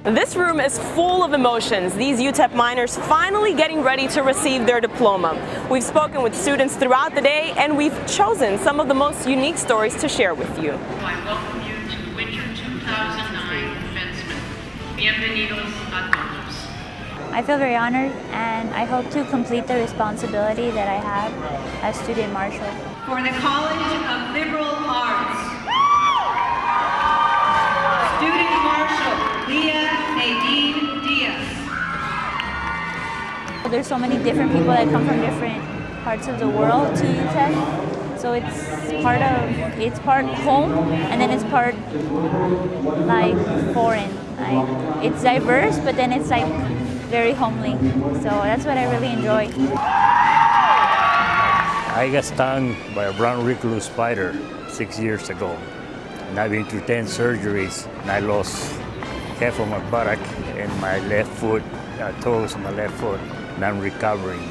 This room is full of emotions. These UTEP minors finally getting ready to receive their diploma. We've spoken with students throughout the day and we've chosen some of the most unique stories to share with you. I welcome you to Winter 2009 Commencement. Bienvenidos a todos. I feel very honored and I hope to complete the responsibility that I have as student marshal. For the College of Liberal Arts, Student Marshal Leah Nadine Diaz. There's so many different people that come from different parts of the world to UTEP. So it's part home and then it's part like foreign. Like it's diverse, but then it's like very homely. So that's what I really enjoy. I got stung by a brown recluse spider 6 years ago. And I've been through 10 surgeries and I lost half of my buttock and my left foot, toes on my left foot, and I'm recovering.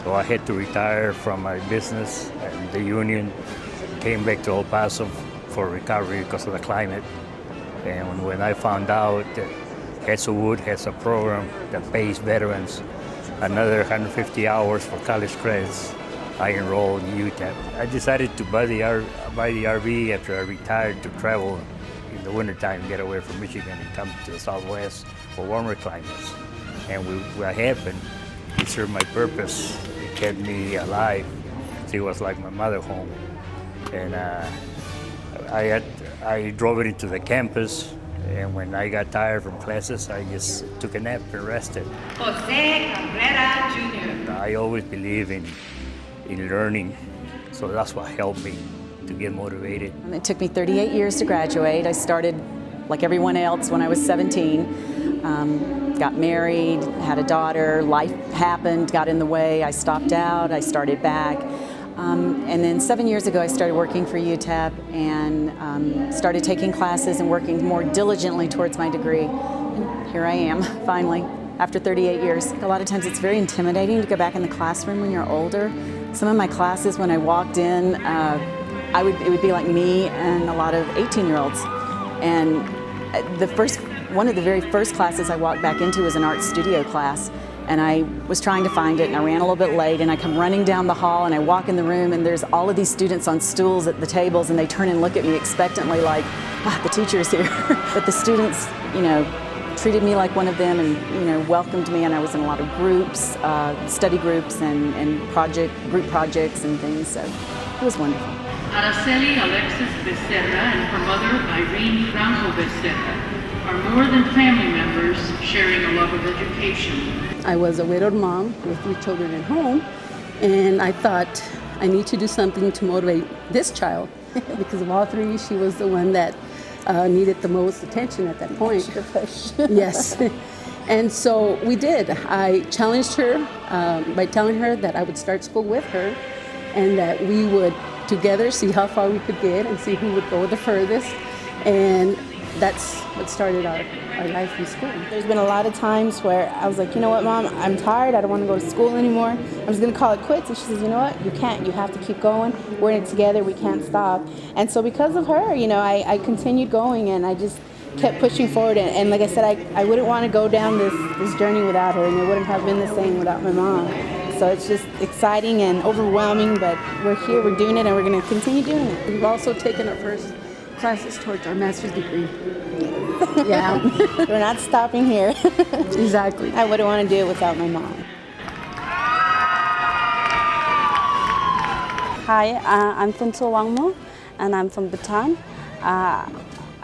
So I had to retire from my business and the union, came back to El Paso for recovery because of the climate. And when I found out that Hazelwood has a program that pays veterans another 150 hours for college credits, I enrolled in UTEP. I decided to buy the RV after I retired to travel in the wintertime, get away from Michigan and come to the Southwest for warmer climates. And what happened, it served my purpose. It kept me alive. It was like my mother home. And I drove it into the campus, and when I got tired from classes, I just took a nap and rested. Jose Cabrera Jr. I always believe in learning, so that's what helped me to get motivated. It took me 38 years to graduate. I started like everyone else when I was 17. Got married, had a daughter, life happened, got in the way, I stopped out, I started back. And then 7 years ago I started working for UTEP and started taking classes and working more diligently towards my degree. And here I am, finally, after 38 years. A lot of times it's very intimidating to go back in the classroom when you're older. Some of my classes, when I walked in, it would be like me and a lot of 18-year-olds. And one of the very first classes I walked back into was an art studio class. And I was trying to find it and I ran a little bit late and I come running down the hall and I walk in the room and there's all of these students on stools at the tables and they turn and look at me expectantly like, the teacher's here. But the students, treated me like one of them and welcomed me, and I was in a lot of groups, study groups and group projects and things, so it was wonderful. Araceli Alexis Becerra and her mother Irene Franco Becerra are more than family members sharing a love of education. I was a widowed mom with 3 children at home, and I thought I need to do something to motivate this child because of all 3, she was the one that needed the most attention at that point. Yes. And so we did. I challenged her by telling her that I would start school with her and that we would together see how far we could get and see who would go the furthest. And that's what started our life in school. There's been a lot of times where I was like, you know what, Mom, I'm tired. I don't want to go to school anymore. I'm just going to call it quits. And she says, you know what, you can't. You have to keep going. We're in it together. We can't stop. And so because of her, I continued going and I just kept pushing forward. And like I said, I wouldn't want to go down this journey without her, and it wouldn't have been the same without my mom. So it's just exciting and overwhelming, but we're here, we're doing it, and we're going to continue doing it. We've also taken our first classes towards our master's degree. Yeah. We're not stopping here. Exactly. I wouldn't want to do it without my mom. Hi, I'm Funso Wangmo, and I'm from Bhutan.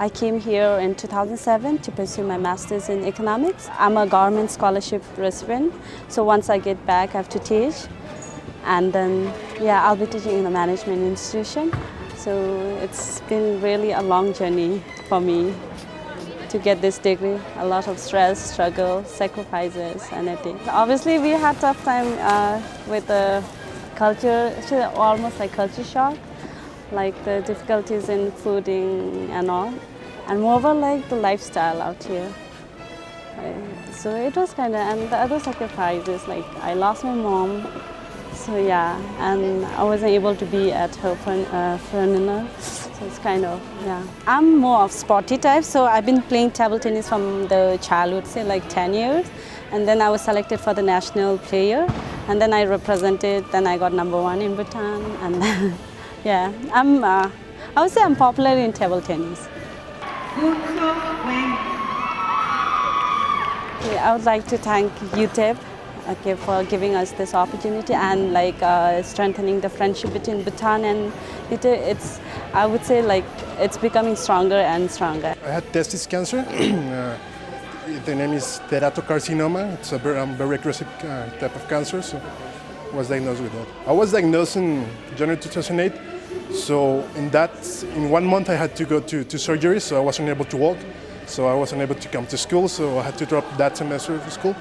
I came here in 2007 to pursue my master's in economics. I'm a government scholarship recipient, so once I get back, I have to teach. And then, I'll be teaching in a management institution. So it's been really a long journey for me to get this degree. A lot of stress, struggle, sacrifices, and everything. Obviously, we had a tough time with the culture, almost like culture shock, like the difficulties in fooding and all, and moreover like the lifestyle out here. So it was kind of, and the other sacrifices, like I lost my mom. So and I wasn't able to be at her funeral. So it's kind of, yeah. I'm more of sporty type, so I've been playing table tennis from the childhood, say like 10 years. And then I was selected for the national player. And then I represented, then I got #1 in Bhutan. And then, yeah, I would say I'm popular in table tennis. Yeah, I would like to thank UTEP for giving us this opportunity and strengthening the friendship between Bhutan and UTEP. I would say it's becoming stronger and stronger. I had testis cancer. The name is teratocarcinoma. It's a very aggressive type of cancer, so I was diagnosed with that. I was diagnosed in January 2008, so in 1 month I had to go to surgery, so I wasn't able to walk, so I wasn't able to come to school, so I had to drop that semester of school.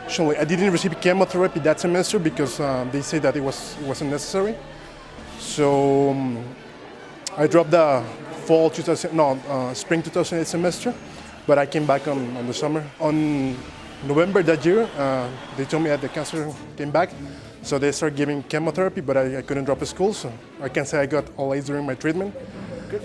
Actually, I didn't receive chemotherapy that semester because they said that it wasn't necessary. So I dropped the spring 2008 semester. But I came back on the summer. On November that year, they told me that the cancer came back, so they started giving chemotherapy, but I couldn't drop school, so I can say I got all A's during my treatment.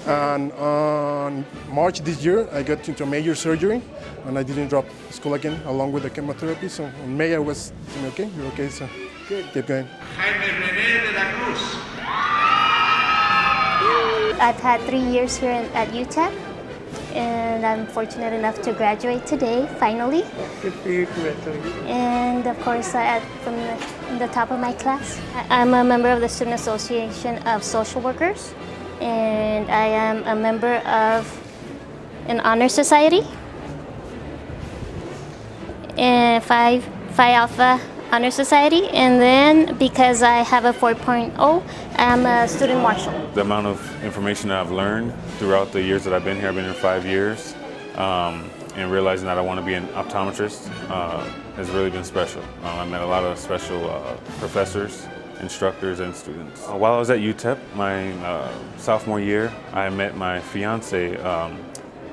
And on March this year, I got into major surgery, and I didn't drop school again, along with the chemotherapy, so in May I was okay, you're okay, so keep going. I've had 3 years here at UTEP. And I'm fortunate enough to graduate today, finally. Good for you, congratulations. And of course, from the top of my class. I'm a member of the Student Association of Social Workers, and I am a member of an honor society, and Phi Alpha Honor Society, and then because I have a 4.0, I'm a student marshal. The amount of information that I've learned throughout the years that I've been here, I've been here 5 years, and realizing that I want to be an optometrist has really been special. I met a lot of special professors, instructors, and students. While I was at UTEP, my sophomore year, I met my fiance,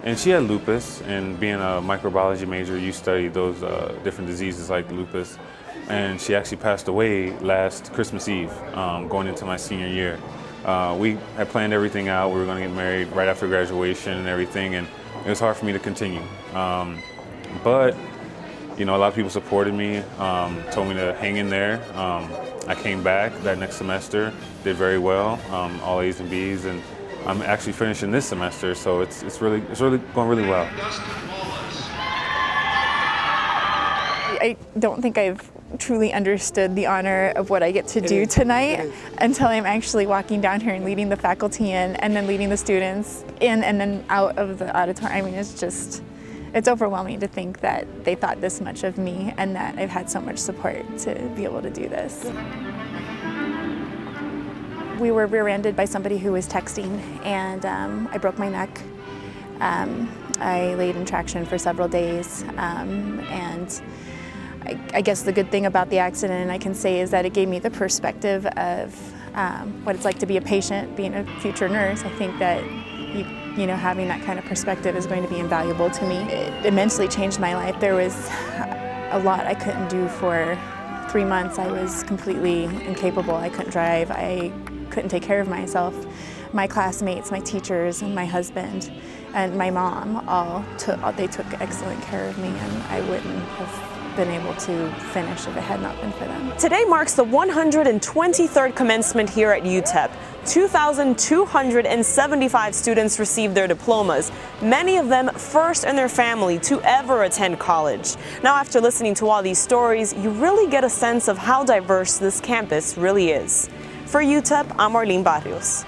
and she had lupus, and being a microbiology major, you study those different diseases like lupus. And she actually passed away last Christmas Eve, going into my senior year. We had planned everything out. We were going to get married right after graduation and everything, and it was hard for me to continue. But a lot of people supported me, told me to hang in there. I came back that next semester, did very well, all A's and B's, and I'm actually finishing this semester, so it's really going really well. I don't think I've truly understood the honor of what I get to do tonight until I'm actually walking down here and leading the faculty in, and then leading the students in and then out of the auditorium. I mean, it's overwhelming to think that they thought this much of me and that I've had so much support to be able to do this. We were rear-ended by somebody who was texting, and I broke my neck. I laid in traction for several days, and I guess the good thing about the accident, I can say, is that it gave me the perspective of what it's like to be a patient, being a future nurse. I think that having that kind of perspective is going to be invaluable to me. It immensely changed my life. There was a lot I couldn't do for 3 months. I was completely incapable. I couldn't drive. I couldn't take care of myself. My classmates, my teachers, and my husband, and my mom they took excellent care of me, and I wouldn't have been able to finish if it had not been for them. Today marks the 123rd commencement here at UTEP. 2,275 students received their diplomas, many of them first in their family to ever attend college. Now, after listening to all these stories, you really get a sense of how diverse this campus really is. For UTEP, I'm Arlene Barrios.